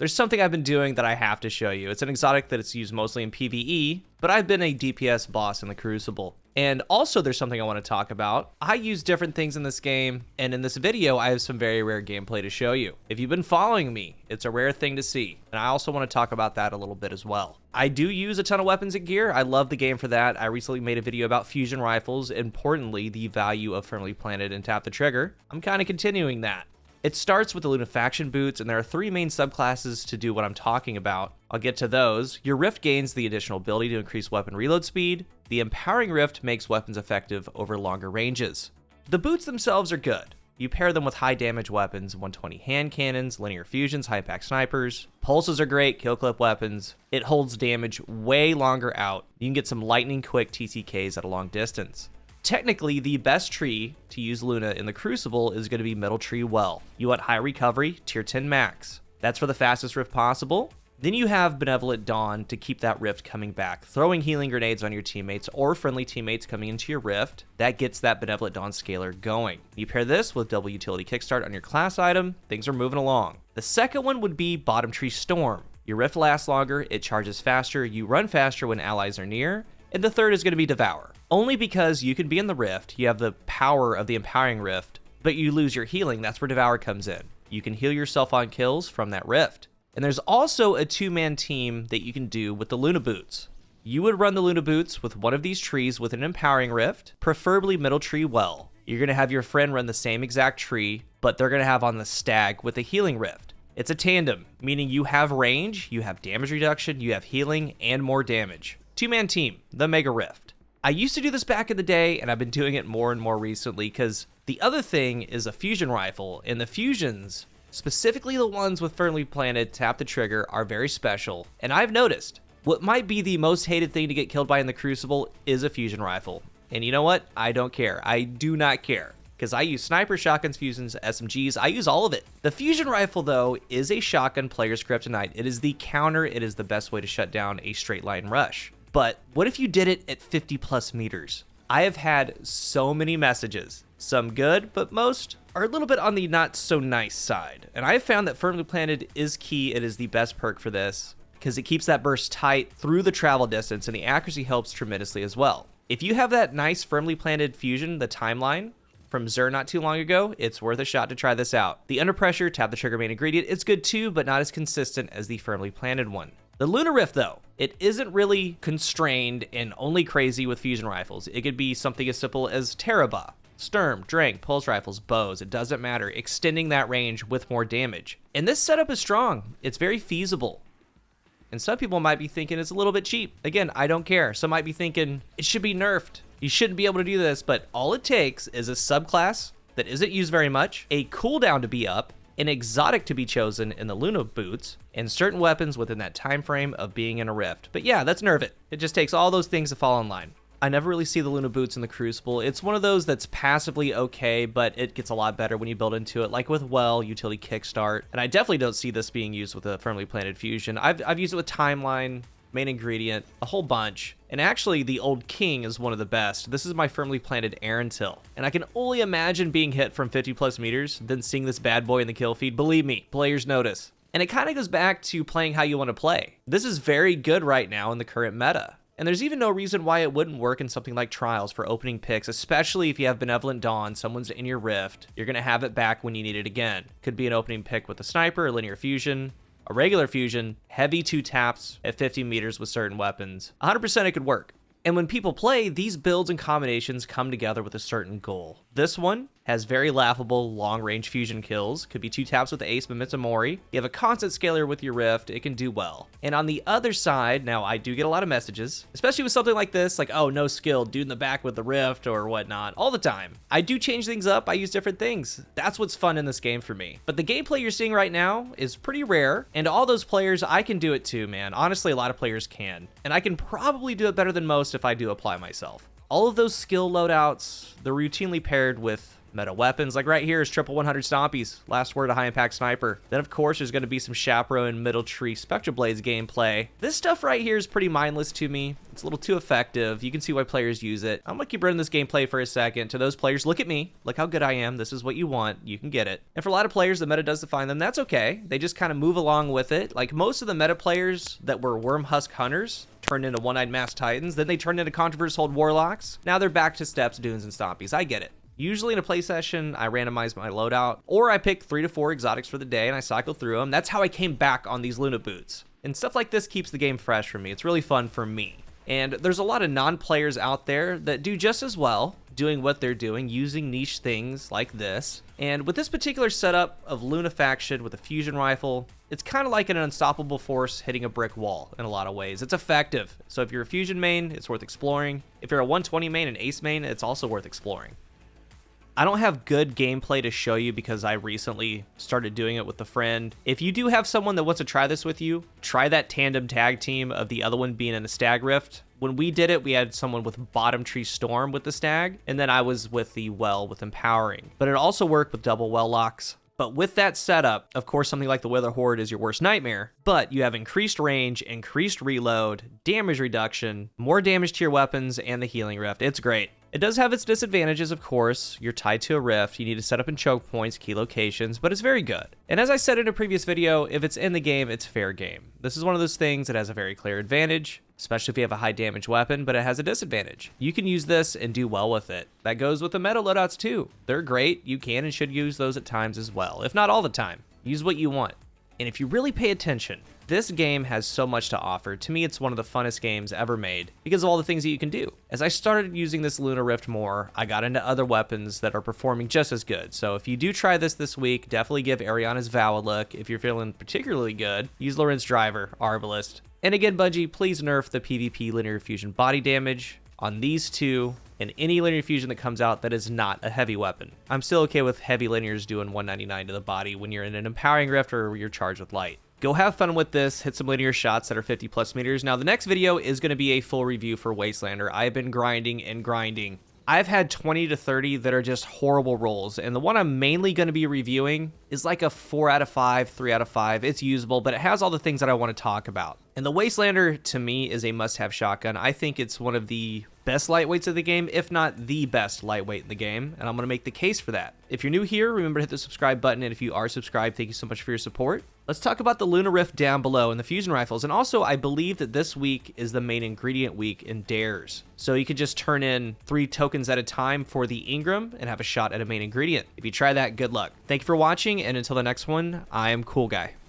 there's something I've been doing that I have to show you. It's an exotic that it's used mostly in PvE, but I've been a DPS boss in the Crucible. And also there's something I want to talk about. I use different things in this game, and in this video, I have some very rare gameplay to show you. If you've been following me, it's a rare thing to see. And I also want to talk about that a little bit as well. I do use a ton of weapons and gear. I love the game for that. I recently made a video about fusion rifles, importantly, the value of firmly planted and tap the trigger. I'm kind of continuing that. It starts with the Lunafaction boots, and there are 3 main subclasses to do what I'm talking about. I'll get to those. Your Rift gains the additional ability to increase weapon reload speed. The Empowering Rift makes weapons effective over longer ranges. The boots themselves are good. You pair them with high damage weapons, 120 hand cannons, linear fusions, high pack snipers. Pulses are great, kill clip weapons. It holds damage way longer out. You can get some lightning quick TTKs at a long distance. Technically, the best tree to use Luna in the Crucible is going to be Middle Tree Well. You want high recovery, tier 10 max. That's for the fastest rift possible. Then you have Benevolent Dawn to keep that rift coming back, throwing healing grenades on your teammates or friendly teammates coming into your rift. That gets that Benevolent Dawn scalar going. You pair this with double utility kickstart on your class item, things are moving along. The second one would be Bottom Tree Storm. Your rift lasts longer, it charges faster, you run faster when allies are near. And the third is going to be Devour. Only because you can be in the rift, you have the power of the Empowering Rift, but you lose your healing. That's where Devour comes in. You can heal yourself on kills from that rift. And there's also a 2-man team that you can do with the Luna Boots. You would run the Luna Boots with one of these trees with an Empowering Rift, preferably Middle Tree Well. You're going to have your friend run the same exact tree, but they're going to have on the Stag with a Healing Rift. It's a tandem, meaning you have range, you have damage reduction, you have healing, and more damage. 2-man team, the Mega Rift. I used to do this back in the day, and I've been doing it more and more recently because the other thing is a fusion rifle, and the fusions, specifically the ones with firmly planted tap the trigger, are very special. And I've noticed what might be the most hated thing to get killed by in the Crucible is a fusion rifle. And you know what? I don't care. I do not care. Because I use snipers, shotguns, fusions, SMGs, I use all of it. The fusion rifle, though, is a shotgun player's kryptonite. It is the counter, it is the best way to shut down a straight line rush. But what if you did it at 50 plus meters? I have had so many messages, some good, but most are a little bit on the not so nice side. And I have found that firmly planted is key. It is the best perk for this because it keeps that burst tight through the travel distance, and the accuracy helps tremendously as well. If you have that nice firmly planted fusion, the timeline from Xur not too long ago, it's worth a shot to try this out. The under pressure, tap the trigger main ingredient, it's good too, but not as consistent as the firmly planted one. The Lunar Rift, though, it isn't really constrained and only crazy with fusion rifles. It could be something as simple as Teraba, Sturm, Drank, pulse rifles, bows, it doesn't matter, extending that range with more damage. And this setup is strong. It's very feasible. And some people might be thinking it's a little bit cheap. Again, I don't care. Some might be thinking it should be nerfed. You shouldn't be able to do this, but all it takes is a subclass that isn't used very much, a cooldown to be up, an exotic to be chosen in the Luna Boots, and certain weapons within that time frame of being in a rift. But yeah, that's nerf it. It just takes all those things to fall in line. I never really see the Luna Boots in the Crucible. It's one of those that's passively okay, but it gets a lot better when you build into it, like with Well, Utility Kickstart. And I definitely don't see this being used with a firmly planted fusion. I've used it with Timeline, main ingredient, a whole bunch. And actually, the Old King is one of the best. This is my firmly planted Errantil. And I can only imagine being hit from 50 plus meters, then seeing this bad boy in the kill feed. Believe me, players notice. And it kind of goes back to playing how you want to play. This is very good right now in the current meta. And there's even no reason why it wouldn't work in something like Trials for opening picks, especially if you have Benevolent Dawn, someone's in your rift, you're going to have it back when you need it again. Could be an opening pick with a sniper, a linear fusion, a regular fusion, heavy 2 taps at 50 meters with certain weapons. 100% it could work. And when people play, these builds and combinations come together with a certain goal. This one has very laughable long-range fusion kills. Could be 2 taps with Ace Mimitamori. You have a constant scalar with your Rift. It can do well. And on the other side, now I do get a lot of messages, especially with something like this, like, oh, no skill, dude in the back with the Rift or whatnot, all the time. I do change things up. I use different things. That's what's fun in this game for me. But the gameplay you're seeing right now is pretty rare. And all those players, I can do it too, man. Honestly, a lot of players can. And I can probably do it better than most if I do apply myself. All of those skill loadouts, they're routinely paired with Meta weapons, like right here is triple 100 stompies, last word a high impact sniper. Then of course there's going to be some chaperone middle tree spectral blades gameplay. This stuff right here is pretty mindless to me. It's a little too effective. You can see why players use it. I'm gonna keep running this gameplay for a second. To those players, look at me, look how good I am. This is what you want, you can get it. And for a lot of players, the meta does define them. That's okay. They just kind of move along with it. Like most of the meta players that were worm husk hunters turned into one-eyed masked titans, then they turned into controversial warlocks. Now they're back to steps, dunes, and stompies. I get it. Usually in a play session, I randomize my loadout, or I pick 3 to 4 exotics for the day and I cycle through them. That's how I came back on these Luna boots. And stuff like this keeps the game fresh for me. It's really fun for me. And there's a lot of non-players out there that do just as well, doing what they're doing, using niche things like this. And with this particular setup of Luna faction with a fusion rifle, it's kind of like an unstoppable force hitting a brick wall in a lot of ways. It's effective. So if you're a fusion main, it's worth exploring. If you're a 120 main and ace main, it's also worth exploring. I don't have good gameplay to show you because I recently started doing it with a friend. If you do have someone that wants to try this with you, try that tandem tag team of the other one being in the Stag Rift. When we did it, we had someone with Bottom Tree Storm with the Stag, and then I was with the Well with Empowering. But it also worked with double Well locks. But with that setup, of course, something like the Wither Horde is your worst nightmare, but you have increased range, increased reload, damage reduction, more damage to your weapons, and the Healing Rift. It's great. It does have its disadvantages, of course. You're tied to a rift, you need to set up in choke points, key locations, but it's very good. And as I said in a previous video, if it's in the game, it's fair game. This is one of those things that has a very clear advantage, especially if you have a high damage weapon, but it has a disadvantage. You can use this and do well with it. That goes with the meta loadouts too. They're great, you can and should use those at times as well, if not all the time. Use what you want. And if you really pay attention, this game has so much to offer. To me, it's one of the funnest games ever made because of all the things that you can do. As I started using this Lunar Rift more, I got into other weapons that are performing just as good. So if you do try this week, definitely give Ariana's Vow a look. If you're feeling particularly good, use Loren's Driver, Arbalist. And again, Bungie, please nerf the PvP linear fusion body damage on these two and any linear fusion that comes out that is not a heavy weapon. I'm still okay with heavy linears doing 199 to the body when you're in an Empowering Rift or you're charged with light. Go have fun with this, hit some linear shots that are 50 plus meters. Now the next video is going to be a full review for Wastelander. I've been grinding and grinding. I've had 20 to 30 that are just horrible rolls, and the one I'm mainly going to be reviewing is like a 4 out of 5, 3 out of 5. It's usable, but it has all the things that I want to talk about. And the Wastelander, to me, is a must-have shotgun. I think it's one of the best lightweights of the game, if not the best lightweight in the game, and I'm going to make the case for that. If you're new here, remember to hit the subscribe button, and if you are subscribed, thank you so much for your support. Let's talk about the Lunar Rift down below and the fusion rifles. And also, I believe that this week is the main ingredient week in dares. So you could just turn in 3 tokens at a time for the Ingram and have a shot at a main ingredient. If you try that, good luck. Thank you for watching, and until the next one, I am CoolGuy.